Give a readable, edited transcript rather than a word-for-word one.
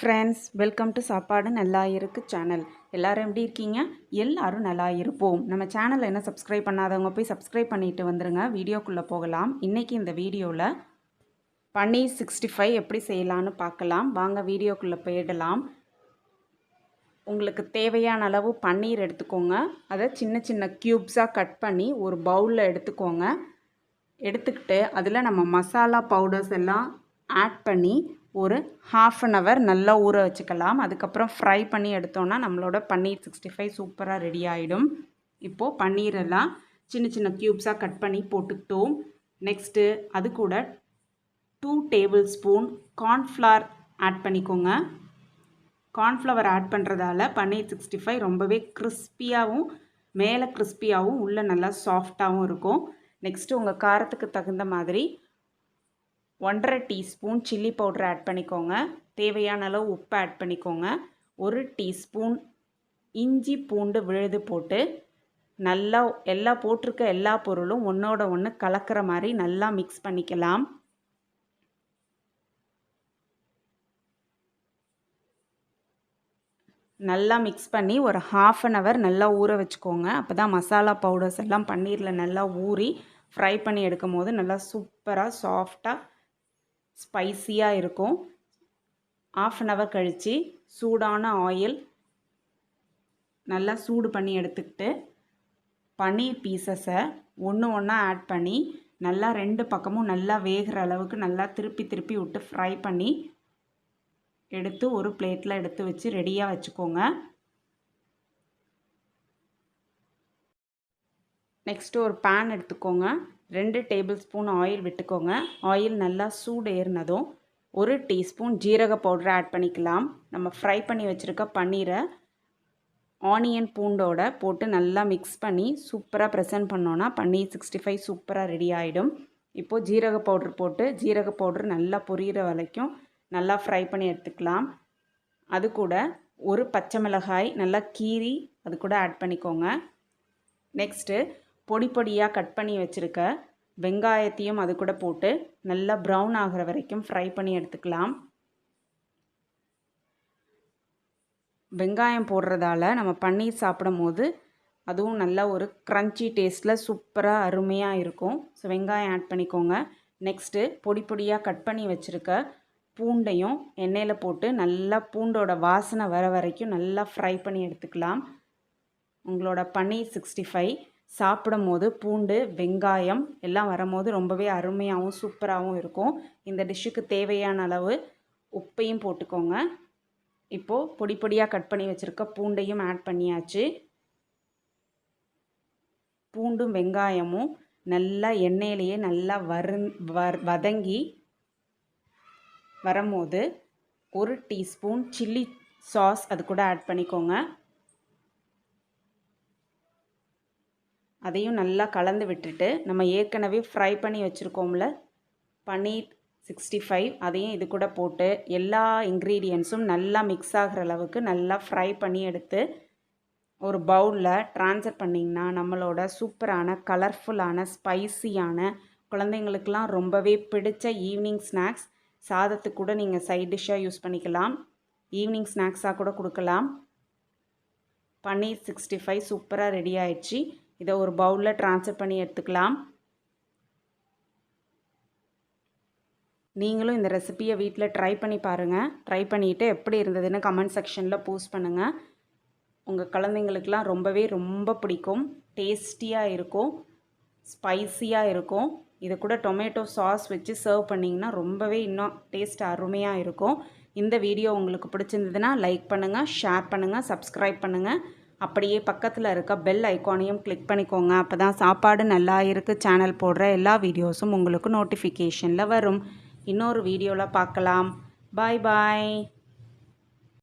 friends, welcome to Sapadu Nalla Irukku channel. எல்லாரும் எப்படி இருக்கீங்க? எல்லாரும் நல்லா இருப்போம். நம்ம சேனலை என்ன சப்ஸ்கிரைப் பண்ணாதவங்க போய் சப்ஸ்கிரைப் பண்ணிட்டு வந்துருங்க. வீடியோக்குள்ளே போகலாம். இன்றைக்கி இந்த வீடியோவில் பன்னீர் 65 எப்படி செய்யலான்னு பார்க்கலாம். வாங்க வீடியோக்குள்ளே போயிடலாம். உங்களுக்கு தேவையான அளவு பன்னீர் எடுத்துக்கோங்க. அதை சின்ன சின்ன க்யூப்ஸாக கட் பண்ணி ஒரு பவுலில் எடுத்துக்கோங்க. எடுத்துக்கிட்டு அதில் நம்ம மசாலா பவுடர்ஸ் எல்லாம் ஆட் பண்ணி ஒரு ½ அன் ஹவர் நல்லா ஊற வச்சுக்கலாம். அதுக்கப்புறம் ஃப்ரை பண்ணி எடுத்தோன்னா நம்மளோட பன்னீர் 65 சூப்பராக ரெடி ஆகிடும். இப்போது பன்னீரெல்லாம் சின்ன சின்ன க்யூப்ஸாக கட் பண்ணி போட்டுக்கிட்டோம். நெக்ஸ்ட்டு அது கூட 2 டேபிள் ஸ்பூன் கார்ன்ஃப்ளவர் ஆட் பண்ணிக்கோங்க. கார்ன்ஃப்ளவர் ஆட் பண்ணுறதால பன்னீர் 65 ரொம்பவே கிறிஸ்பியாகவும் மேலே கிறிஸ்பியாகவும் உள்ளே நல்லா சாஃப்டாகவும் இருக்கும். நெக்ஸ்ட்டு உங்கள் காரத்துக்கு தகுந்த மாதிரி 1½ டீஸ்பூன் சில்லி பவுடர் ஆட் பண்ணிக்கோங்க. தேவையான அளவு உப்பு ஆட் பண்ணிக்கோங்க. 1 டீஸ்பூன் இஞ்சி பூண்டு விழுது போட்டு நல்லா போட்டிருக்க எல்லா பொருளும் ஒன்றோட ஒன்று கலக்கிற மாதிரி நல்லா மிக்ஸ் பண்ணிக்கலாம். நல்லா மிக்ஸ் பண்ணி ஒரு ½ அன் ஹவர் நல்லா ஊற வச்சுக்கோங்க. அப்போ தான் மசாலா பவுடர்ஸ் எல்லாம் பன்னீரில் நல்லா ஊறி ஃப்ரை பண்ணி எடுக்கும் போது நல்லா சூப்பராக சாஃப்டாக ஸ்பைஸியாக இருக்கும். ½ அன் ஹவர் கழித்து சூடான ஆயில் நல்லா சூடு பண்ணி எடுத்துக்கிட்டு பன்னீர் பீசஸை ஒன்று ஒன்றா ஆட் பண்ணி நல்லா 2 பக்கமும் நல்லா வேகிற அளவுக்கு நல்லா திருப்பி விட்டு ஃப்ரை பண்ணி எடுத்து ஒரு பிளேட்டில் எடுத்து வச்சு ரெடியாக வச்சுக்கோங்க. நெக்ஸ்ட்டு ஒரு பேன் எடுத்துக்கோங்க. 2 டேபிள் ஸ்பூன் ஆயில் விட்டுக்கோங்க. ஆயில் நல்லா சூடு ஏறினதும் 1 டீஸ்பூன் ஜீரக பவுடர் ஆட் பண்ணிக்கலாம். நம்ம ஃப்ரை பண்ணி வச்சுருக்க பன்னீரை ஆனியன் பூண்டோட போட்டு நல்லா மிக்ஸ் பண்ணி சூப்பராக ப்ரெசென்ட் பண்ணோன்னா பன்னீர் 65 சூப்பராக ரெடி ஆகிடும். இப்போது ஜீரக பவுட்ரு போட்டு ஜீரக பவுட்ரு நல்லா பொரியிற வரைக்கும் நல்லா ஃப்ரை பண்ணி எடுத்துக்கலாம். அது கூட ஒரு பச்சை மிளகாய் நல்லா கீறி அது கூட ஆட் பண்ணிக்கோங்க. நெக்ஸ்ட்டு பொடியாக கட் பண்ணி வச்சுருக்க வெங்காயத்தையும் அது கூட போட்டு நல்லா ப்ரௌன் ஆகிற வரைக்கும் ஃப்ரை பண்ணி எடுத்துக்கலாம். வெங்காயம் போடுறதால நம்ம பன்னீர் சாப்பிடும் போது அதுவும் நல்ல ஒரு க்ரன்ச்சி டேஸ்ட்டில் சூப்பராக அருமையாக இருக்கும். ஸோ வெங்காயம் ஆட் பண்ணிக்கோங்க. நெக்ஸ்ட்டு பொடியாக கட் பண்ணி வச்சுருக்க பூண்டையும் எண்ணெயில் போட்டு நல்லா பூண்டோட வாசனை வர வரைக்கும் நல்லா ஃப்ரை பண்ணி எடுத்துக்கலாம். உங்களோட பன்னீர் 65 சாப்பிடும் போது பூண்டு வெங்காயம் எல்லாம் வரும்போது ரொம்பவே அருமையாகவும் சூப்பராகவும் இருக்கும். இந்த டிஷ்ஷுக்கு தேவையான அளவு உப்பையும் போட்டுக்கோங்க. இப்போது பொடியாக கட் பண்ணி வச்சுருக்க பூண்டையும் ஆட் பண்ணியாச்சு. பூண்டும் வெங்காயமும் நல்லா எண்ணெயிலேயே நல்லா வதங்கி வரும்போது 1 டீஸ்பூன் சில்லி சாஸ் அது கூட ஆட் பண்ணிக்கோங்க. அதையும் நல்லா கலந்து விட்டுட்டு நம்ம ஏற்கனவே ஃப்ரை பண்ணி வச்சுருக்கோம்ல பன்னீர் 65 அதையும் இது கூட போட்டு எல்லா இன்க்ரீடியன்ட்ஸும் நல்லா மிக்ஸ் ஆகிற அளவுக்கு நல்லா ஃப்ரை பண்ணி எடுத்து ஒரு பவுலில் ட்ரான்ஸ்ஃபர் பண்ணிங்கன்னா நம்மளோட சூப்பரான கலர்ஃபுல்லான ஸ்பைசியான குழந்தைங்களுக்கெலாம் ரொம்பவே பிடிச்ச ஈவினிங் ஸ்நாக்ஸ் சாதத்துக்கு கூட நீங்கள் சைட் டிஷ்ஷாக யூஸ் பண்ணிக்கலாம். ஈவினிங் ஸ்நாக்ஸாக கூட கொடுக்கலாம். பன்னீர் 65 சூப்பராக ரெடி ஆயிடுச்சு. இதை ஒரு பவுலில் ட்ரான்ஸ்ஃபர் பண்ணி எடுத்துக்கலாம். நீங்களும் இந்த ரெசிபியை வீட்டில் ட்ரை பண்ணி பாருங்கள். ட்ரை பண்ணிவிட்டு எப்படி இருந்ததுன்னு கமெண்ட் செக்ஷனில் போஸ்ட் பண்ணுங்கள். உங்கள் குழந்தைங்களுக்கெலாம் ரொம்ப பிடிக்கும். டேஸ்டியாக இருக்கும், ஸ்பைஸியாக இருக்கும். இதை கூட டொமேட்டோ சாஸ் வச்சு சர்வ் பண்ணிங்கன்னா ரொம்பவே இன்னும் டேஸ்ட் அருமையாக இருக்கும். இந்த வீடியோ உங்களுக்கு பிடிச்சிருந்ததுன்னா லைக் பண்ணுங்கள், ஷேர் பண்ணுங்கள், சப்ஸ்கிரைப் பண்ணுங்கள். அப்படியே பக்கத்தில் இருக்க பெல் ஐக்கானையும் கிளிக் பண்ணிக்கோங்க. அப்போ தான் சாப்பாடு நல்லா இருக்கு சேனல் போடுற எல்லா வீடியோஸும் உங்களுக்கு நோட்டிஃபிகேஷனில் வரும். இன்னொரு வீடியோவில் பார்க்கலாம். பாய்.